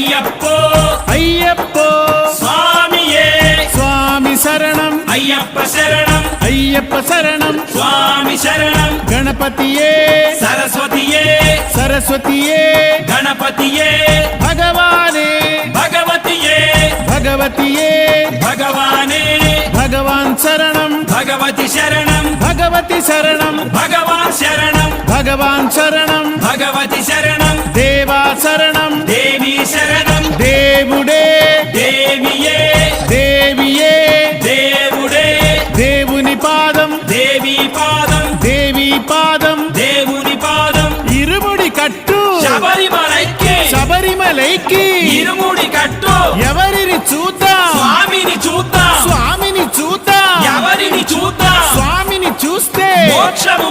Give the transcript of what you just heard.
అయ్యప్పో అయ్యప్పో స్వామియే స్వామి శరణం అయ్యప్ప శరణం అయ్యప్ప శరణం స్వామి శరణం గణపతియే సరస్వతియే సరస్వతియే గణపతియే భగవానే భగవతియే భగవతియే భగవానే భగవాన్ శరణం భగవతి శరణం భగవతి శరణం భగవాన్ శరణం భగవాన్ శరణం భగవతి శరణం దేవా శరణం దేవి శరణం దేవుడే దేవియే దేవియే దేవుడే దేవుని పాదం దేవి పాదం దేవి పాదం దేవుని పాదం ఇరుముడి కట్టు శబరిమలైకి శబరిమలైకి ఇరుముడి కట్టు ఎవరిని చూద్దాం స్వామిని చూద్దాం స్వామిని చూద్దాం ఎవరిని చూద్దాం స్వామిని చూస్తే మోక్షము